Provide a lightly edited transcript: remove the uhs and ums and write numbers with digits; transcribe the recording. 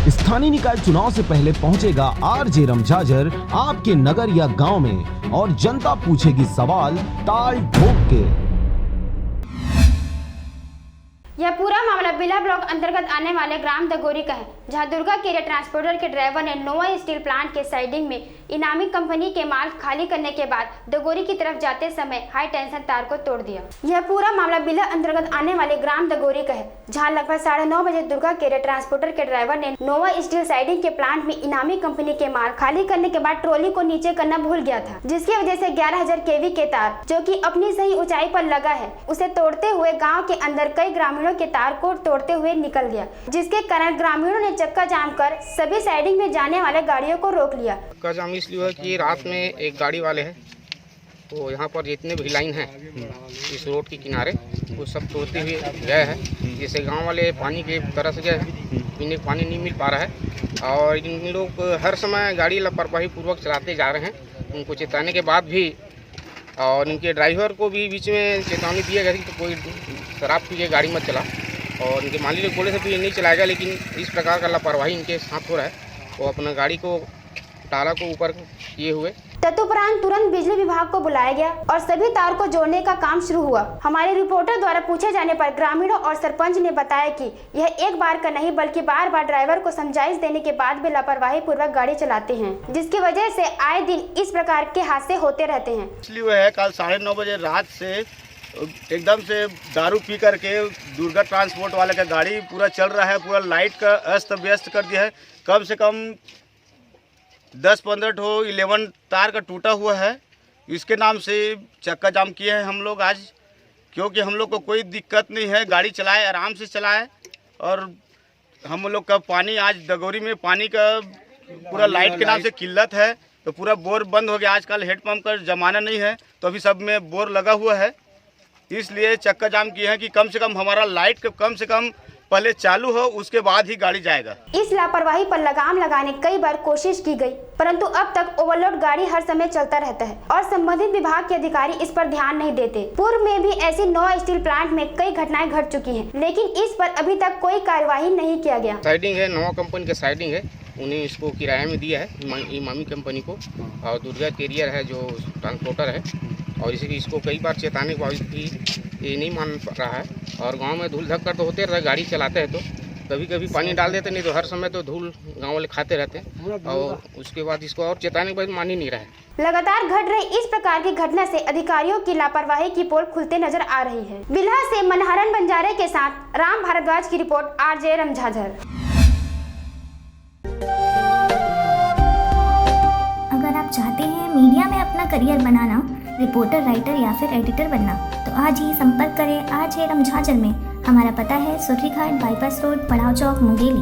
स्थानीय निकाय चुनाव से पहले पहुंचेगा आरजे रमझाझर आपके नगर या गांव में और जनता पूछेगी सवाल ताल ठोक के। यह पूरा मामला बिला ब्लॉक अंतर्गत आने वाले ग्राम दगोरी का है, जहां दुर्गा कैरियर ट्रांसपोर्टर के ड्राइवर ने नोवा स्टील प्लांट के साइडिंग में इनामी कंपनी के माल खाली करने के बाद दगोरी की तरफ जाते समय हाई टेंशन तार को तोड़ दिया। यह पूरा मामला बिला अंतर्गत आने वाले ग्राम दगोरी का है, जहां लगभग 9:30 बजे दुर्गा कैरियर ट्रांसपोर्टर के ड्राइवर ने नोवा स्टील साइडिंग के प्लांट में इनामी कंपनी के माल खाली करने के बाद ट्रॉली को नीचे करना भूल गया था, जिसकी वजह से 11,000 kV के तार जो कि अपनी सही ऊंचाई पर लगा है उसे तोड़ते हुए गाँव के अंदर कई ग्रामीणों के तार को तोड़ते हुए निकल गया, जिसके कारण ग्रामीणों ने चक्का जाम कर सभी साइडिंग में जाने वाले गाड़ियों को रोक लिया। चक्का जाम इसलिए है कि रात में एक गाड़ी वाले हैं तो यहाँ पर जितने भी लाइन हैं इस रोड के किनारे वो सब तोड़ते हुए गए हैं। जैसे गांव वाले पानी के तरस गए हैं, पीने पानी नहीं मिल पा रहा है और इन लोग हर समय गाड़ी लापरवाही पूर्वक चलाते जा रहे हैं। उनको चेताने के बाद भी और इनके ड्राइवर को भी बीच में चेतावनी दिया गया कि तो कोई शराब पी के गाड़ी मत चला और इनके मालिक ने बोले थे भी नहीं चलाएगा, लेकिन इस प्रकार का लापरवाही इनके साथ हो रहा है। वो अपना गाड़ी को टाला को ऊपर किए हुए तदुपरांत तुरंत बिजली विभाग को बुलाया गया और सभी तार को जोड़ने का काम शुरू हुआ। हमारे रिपोर्टर द्वारा पूछे जाने पर ग्रामीणों और सरपंच ने बताया कि यह एक बार का नहीं बल्कि बार बार ड्राइवर को समझाइश देने के बाद भी लापरवाही पूर्वक गाड़ी चलाते हैं, जिसकी वजह से आए दिन इस प्रकार के हादसे होते रहते हैं। इसलिए है कल 9:30 बजे रात से एकदम से दारू पी करके दुर्गा ट्रांसपोर्ट वाले का गाड़ी पूरा चल रहा है, पूरा लाइट का अस्त व्यस्त कर दिया है। कम से कम 10-15 ठो 11 तार का टूटा हुआ है। इसके नाम से चक्का जाम किए हैं हम लोग आज, क्योंकि हम लोग को कोई दिक्कत नहीं है, गाड़ी चलाए आराम से चलाए। और हम लोग का पानी आज दगोरी में पानी का पूरा लाइट के नाम से किल्लत है, तो पूरा बोर बंद हो गया। आजकल हेडपम्प का ज़माना नहीं है तो अभी सब में बोर लगा हुआ है, इसलिए चक्का जाम किए हैं कि कम से कम हमारा लाइट कम से कम पहले चालू हो, उसके बाद ही गाड़ी जाएगा। इस लापरवाही पर लगाम लगाने कई बार कोशिश की गई, परंतु अब तक ओवरलोड गाड़ी हर समय चलता रहता है और संबंधित विभाग के अधिकारी इस पर ध्यान नहीं देते। पूर्व में भी ऐसी नोवा स्टील प्लांट में कई घटनाएं घट चुकी हैं, लेकिन इस पर अभी तक कोई कार्यवाही नहीं किया गया। साइडिंग है, नोवा कंपनी का साइडिंग है, उन्हें इसको किराए में दिया है इमामी कंपनी को, और दुर्गा कैरियर है जो ट्रांसपोर्टर है, और इसको कई बार चेताने के बावजूद भी ये नहीं मान रहा है। और गांव में धूल धक्कर तो होते रहता है, गाड़ी चलाते हैं तो कभी कभी पानी डाल देते, नहीं तो हर समय तो धूल गांव वाले खाते रहते हैं, और उसके बाद इसको और चेताने के बाद मान ही नहीं रहा है। लगातार घट रही इस प्रकार की घटना से अधिकारियों की लापरवाही की पोल खुलते नजर आ रही है। बिल्हा से मनहरन बंजारे के साथ राम भारद्वाज की रिपोर्ट, आरजे रमझाझर। अगर आप चाहते हैं मीडिया में अपना करियर बनाना, रिपोर्टर, राइटर या फिर एडिटर बनना, तो आज ही संपर्क करें आरजे रमझाझर में। हमारा पता है सुर्खी घाट बाईपास रोड, पड़ाव चौक, मुंगेली।